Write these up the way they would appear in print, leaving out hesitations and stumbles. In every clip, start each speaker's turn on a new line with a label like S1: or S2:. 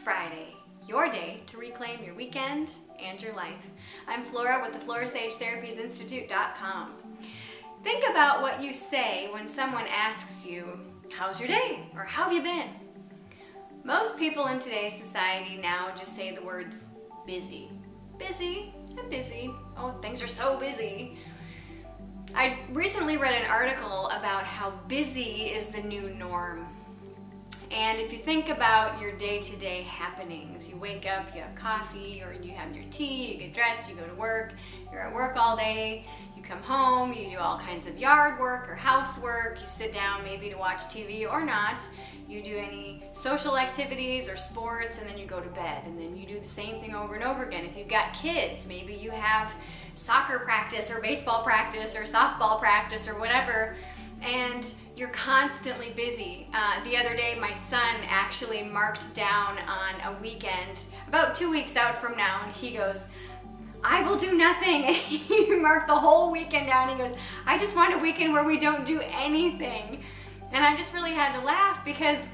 S1: Friday, your day to reclaim your weekend and your life. I'm Flora with the Flora Sage Institute.com. Think about what you say when someone asks you, how's your day? Or how have you been? Most people in today's society now just say the words busy. Busy, I'm busy. Oh, things are so busy. I recently read an article about how busy is the new norm. And if you think about your day-to-day happenings, you wake up, you have coffee, or you have your tea, you get dressed, you go to work, you're at work all day, you come home, you do all kinds of yard work or housework, you sit down maybe to watch TV or not, you do any social activities or sports, and then you go to bed, and then you do the same thing over and over again. If you've got kids, maybe you have soccer practice or baseball practice or softball practice or whatever, and you're constantly busy. The other day, my son actually marked down on a weekend, about 2 weeks out from now, and he goes, I will do nothing. And he marked the whole weekend down. He goes, I just want a weekend where we don't do anything. And I just really had to laugh because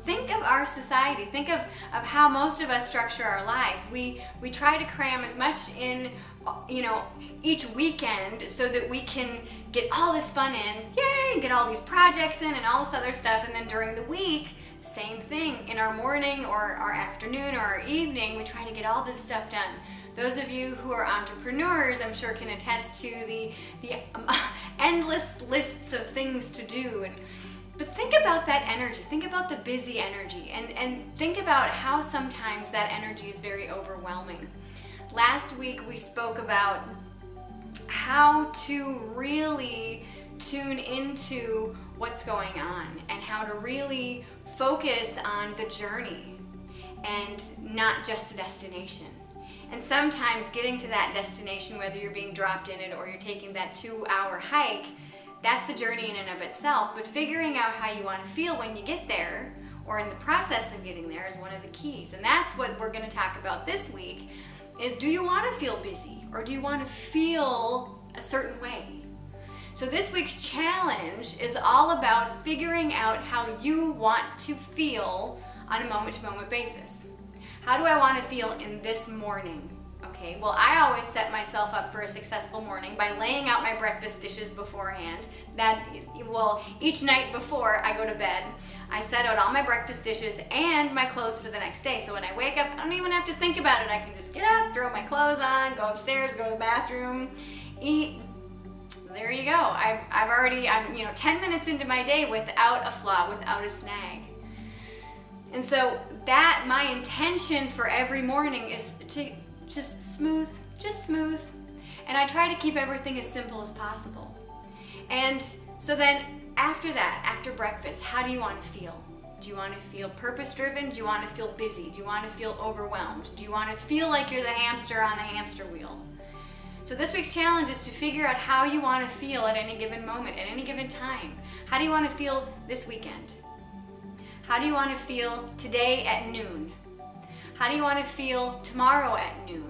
S1: think of our society. Think of how most of us structure our lives. We try to cram as much in, each weekend so that we can get all this fun in, yay, get all these projects in and all this other stuff, and then during the week, same thing. In our morning or our afternoon or our evening, we try to get all this stuff done. Those of you who are entrepreneurs, I'm sure, can attest to the endless lists of things to do. But think about that energy. Think about the busy energy, and think about how sometimes that energy is very overwhelming. Last week we spoke about how to really tune into what's going on and how to really focus on the journey and not just the destination. And sometimes getting to that destination, whether you're being dropped in it or you're taking that 2-hour hike, that's the journey in and of itself. But figuring out how you want to feel when you get there or in the process of getting there is one of the keys. And that's what we're going to talk about this week. Is, do you want to feel busy or do you want to feel a certain way? So this week's challenge is all about figuring out how you want to feel on a moment-to-moment basis. How do I want to feel in this morning? Okay, well, I always set myself up for a successful morning by laying out my breakfast dishes beforehand. Each night before I go to bed, I set out all my breakfast dishes and my clothes for the next day. So when I wake up, I don't even have to think about it. I can just get up, throw my clothes on, go upstairs, go to the bathroom, eat. There you go. I'm 10 minutes into my day without a flaw, without a snag. And so that my intention for every morning is to just smooth. And I try to keep everything as simple as possible. And so then after that, after breakfast, how do you want to feel? Do you want to feel purpose-driven? Do you want to feel busy? Do you want to feel overwhelmed? Do you want to feel like you're the hamster on the hamster wheel? So this week's challenge is to figure out how you want to feel at any given moment, at any given time. How do you want to feel this weekend? How do you want to feel today at noon? How do you want to feel tomorrow at noon?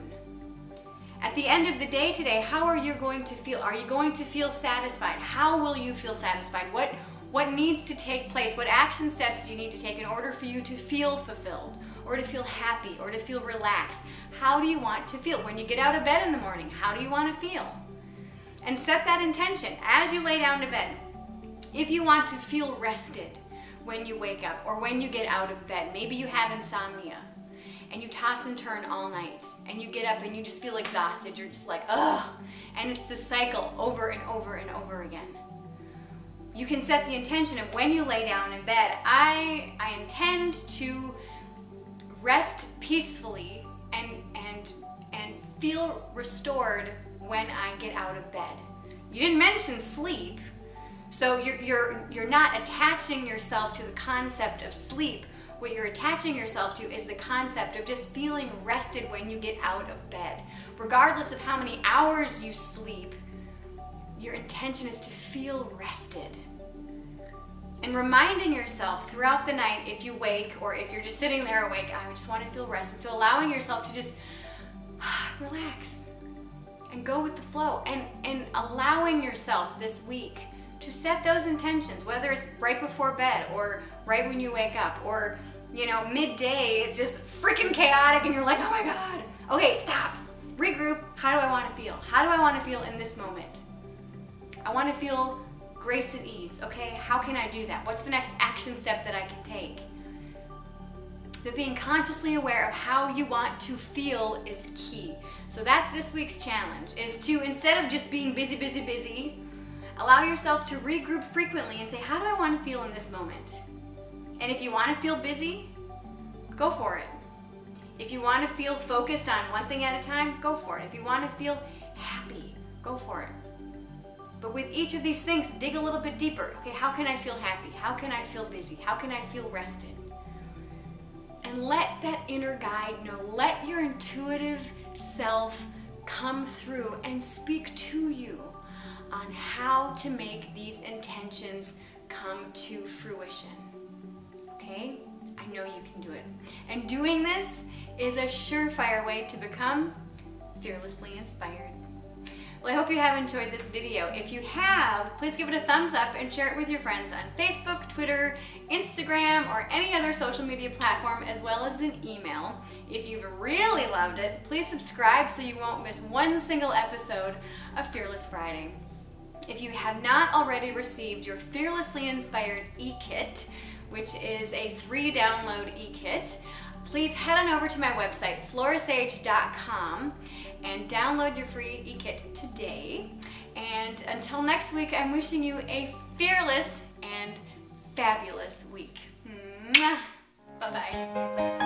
S1: At the end of the day today, how are you going to feel? Are you going to feel satisfied? How will you feel satisfied? What needs to take place? What action steps do you need to take in order for you to feel fulfilled or to feel happy or to feel relaxed? How do you want to feel? When you get out of bed in the morning, how do you want to feel? And set that intention as you lay down to bed. If you want to feel rested when you wake up or when you get out of bed, maybe you have insomnia, and you toss and turn all night, and you get up and you just feel exhausted, you're just like, ugh, and it's this cycle over and over and over again. You can set the intention of when you lay down in bed, I intend to rest peacefully and feel restored when I get out of bed. You didn't mention sleep, so you're not attaching yourself to the concept of sleep. What you're attaching yourself to is the concept of just feeling rested when you get out of bed. Regardless of how many hours you sleep, your intention is to feel rested. And reminding yourself throughout the night, if you wake or if you're just sitting there awake, I just want to feel rested. So allowing yourself to just relax and go with the flow, and allowing yourself this week to set those intentions, whether it's right before bed or right when you wake up or you know, midday, it's just freaking chaotic and you're like, oh my God. Okay, stop. Regroup. How do I want to feel? How do I want to feel in this moment? I want to feel grace and ease. Okay, how can I do that? What's the next action step that I can take? But being consciously aware of how you want to feel is key. So that's this week's challenge, is to, instead of just being busy, busy, busy, allow yourself to regroup frequently and say, how do I want to feel in this moment? And if you want to feel busy, go for it. If you want to feel focused on one thing at a time, go for it. If you want to feel happy, go for it. But with each of these things, dig a little bit deeper. Okay, how can I feel happy? How can I feel busy? How can I feel rested? And let that inner guide know. Let your intuitive self come through and speak to you on how to make these intentions come to fruition. Okay? I know you can do it. And doing this is a surefire way to become fearlessly inspired. Well, I hope you have enjoyed this video. If you have, please give it a thumbs up and share it with your friends on Facebook, Twitter, Instagram, or any other social media platform, as well as an email. If you've really loved it, please subscribe so you won't miss one single episode of Fearless Friday. If you have not already received your Fearlessly Inspired e-kit, which is a 3-download e-kit, please head on over to my website, florasage.com, and download your free e-kit today. And until next week, I'm wishing you a fearless and fabulous week. Bye-bye.